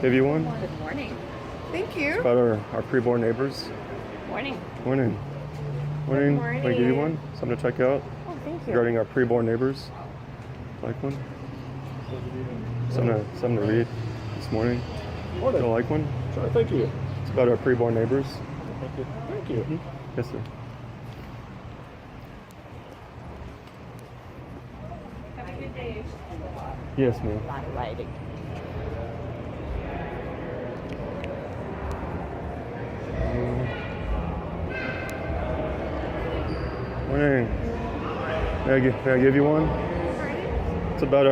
Give you one? Good morning. Thank you. It's about our preborn neighbors. Morning. Morning. Morning. morning. Can I give you one? Something to check out Oh, thank you. regarding our preborn neighbors. Like one? Something to read this morning. Do you like one? Sure, thank you. It's about our preborn neighbors. Thank you. Thank you. Mm-hmm. Yes, sir. Have a good day. Yes, ma'am. A lot of writing. Morning. May I give you one? It's about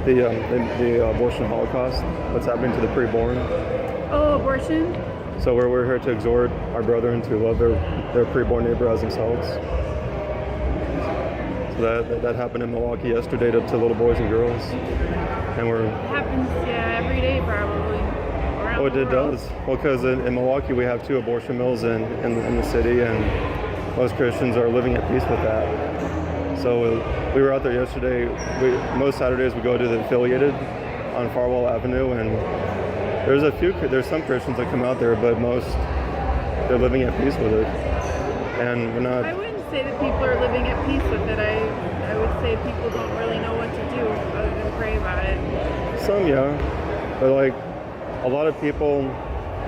the abortion holocaust. What's happening to the preborn? Oh, abortion? So we're here to exhort our brethren to love their preborn neighbor as themselves. So that happened in Milwaukee yesterday to little boys and girls, and It happens, every day probably. Around it the world. does. Well, because in Milwaukee we have 2 abortion mills in the city, and most Christians are living at peace with that. So we were out there yesterday. Most Saturdays we go to the affiliated on Farwell Avenue, and there's some Christians that come out there, but most they're living at peace with it. And we're not. I wouldn't say that people are living at peace with it. I would say people don't really know what to do other than pray about it. Some, yeah, but like a lot of people,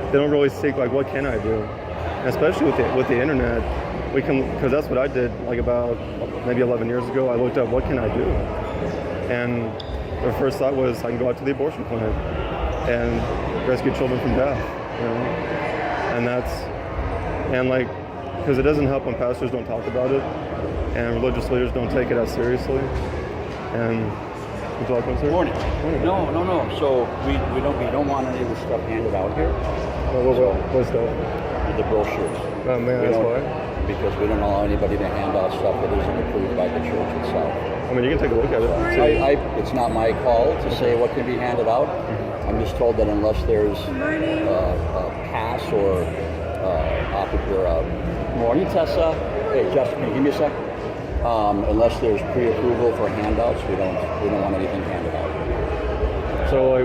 they don't really seek like, what can I do? And especially with the internet, we can, because that's what I did like about maybe 11 years ago. I looked up what can I do, and the first thought was I can go out to the abortion clinic and rescue children from death, and like, because it doesn't help when pastors don't talk about it and religious leaders don't take it as seriously. And would you like one, sir? Morning. No. So we don't want any of this stuff handed out here. What stuff? The brochures. Oh man, that's why. Because we don't allow anybody to hand out stuff that isn't approved by the church itself. I mean, you can take a look at it. It's not my call to say what can be handed out. I'm just told that unless there's a pass or morning, Tessa. Hey, Justin, can you give me a sec? Unless there's pre-approval for handouts, we don't want anything handed out. So,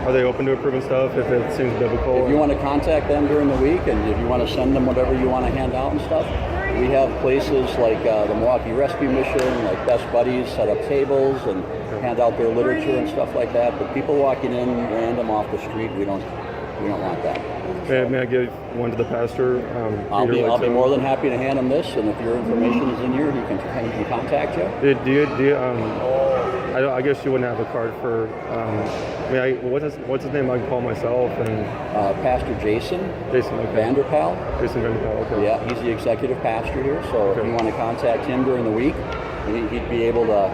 are they open to approving stuff if it seems biblical? If you want to contact them during the week, and if you want to send them whatever you want to hand out and stuff, we have places like the Milwaukee Rescue Mission, like Best Buddies, set up tables and hand out their literature and stuff like that. But people walking in random off the street, we don't want that. May I give one to the pastor? I'll be more than happy to hand him this, and if your information is in here, he can contact you. Do you I guess you wouldn't have a card for. What's his name? I can call myself and. Pastor Jason. Jason. Okay. Vanderpal. Jason Vanderpal. Okay. Yeah, he's the executive pastor here. So if you want to contact him during the week, he'd be able to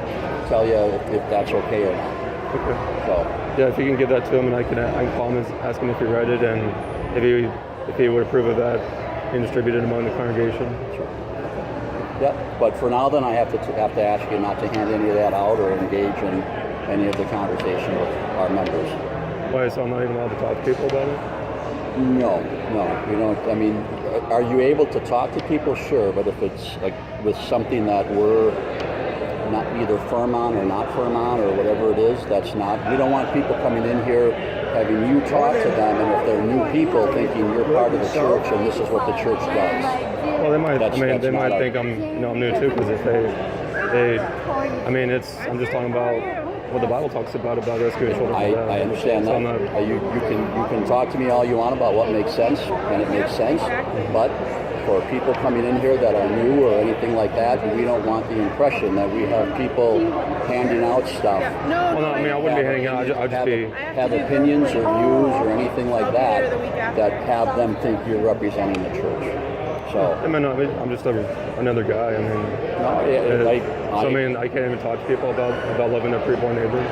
tell you if that's okay or not. Okay. So. Yeah, if you can give that to him, and I can call him and ask him if he read it, and if he would approve of that, and distribute it among the congregation. Sure. Yeah, but for now, then I have to ask you not to hand any of that out or engage in any of the conversation with our members. Why? So I'm not even allowed to talk to people about it? No, you don't. I mean, are you able to talk to people? Sure, but if it's like with something that we're not either firm on or not firm on or whatever it is, that's not. We don't want people coming in here having you talk to them, and if they're new people thinking you're part of the church and this is what the church does. Well, they might. They might think I'm new too, because if they. I'm just talking about what the Bible talks about rescuing children. I understand that. You can talk to me all you want about what makes sense, and it makes sense, but for people coming in here that are new or anything like that, we don't want the impression that we have people handing out stuff. I wouldn't be handing out. I'd just be have opinions or views or anything like that have them think you're representing the church. So I'm just another guy. I can't even talk to people about loving their preborn neighbor.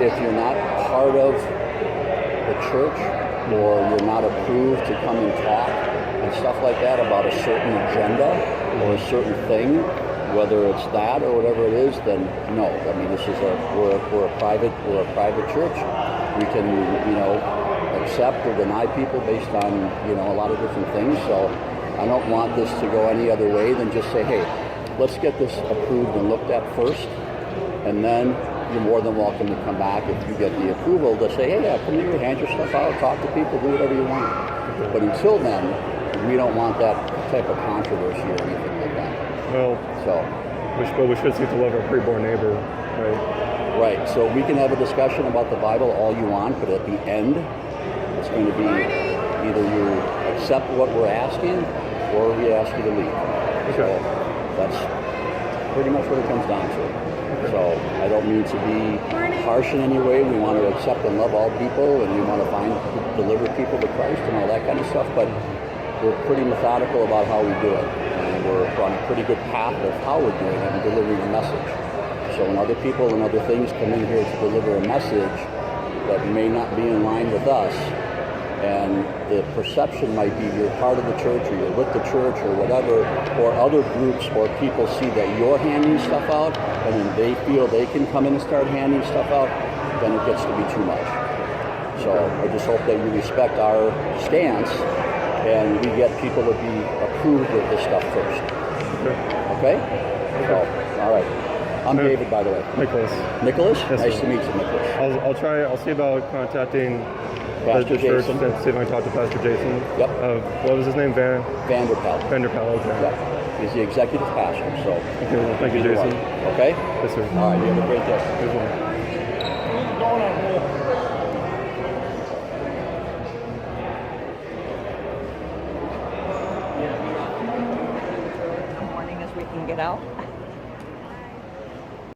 If you're not part of the church or you're not approved to come and talk and stuff like that about a certain agenda or a certain thing, whether it's that or whatever it is, then no. I mean, we're a private church. We can accept or deny people based on a lot of different things. So I don't want this to go any other way than just say, hey, let's get this approved and looked at first, and then you're more than welcome to come back if you get the approval to say, hey, yeah, come here, hand your stuff out, talk to people, do whatever you want. But until then, we don't want that type of controversy or anything like that. Well, we should seek to love our preborn neighbor, right? Right. So we can have a discussion about the Bible all you want, but at the end, it's going to be either you accept what we're asking or we ask you to leave. So that's pretty much what it comes down to. So I don't mean to be harsh in any way. We want to accept and love all people, and we want to deliver people to Christ and all that kind of stuff, but we're pretty methodical about how we do it. And we're on a pretty good path of how we're doing it and delivering a message. So when other people and other things come in here to deliver a message that may not be in line with us, and the perception might be you're part of the church or you're with the church or whatever, or other groups or people see that you're handing stuff out and then they feel they can come in and start handing stuff out, then it gets to be too much. So I just hope that you respect our stance and we get people to be approved with this stuff first. Okay? So, all right. I'm David, by the way. Nicholas. Nicholas? Yes, nice sir. to meet you, Nicholas. I'll see about contacting Pastor the church Jason. and see if I can talk to Pastor Jason. Yep. What was his name? Vanderpelt. Vanderpelt, okay. Yep. He's the executive pastor, so. Okay, well, thank you, either Jason. one. Okay? Yes, sir. All right, you have a great day. Good one. Morning as we can get out.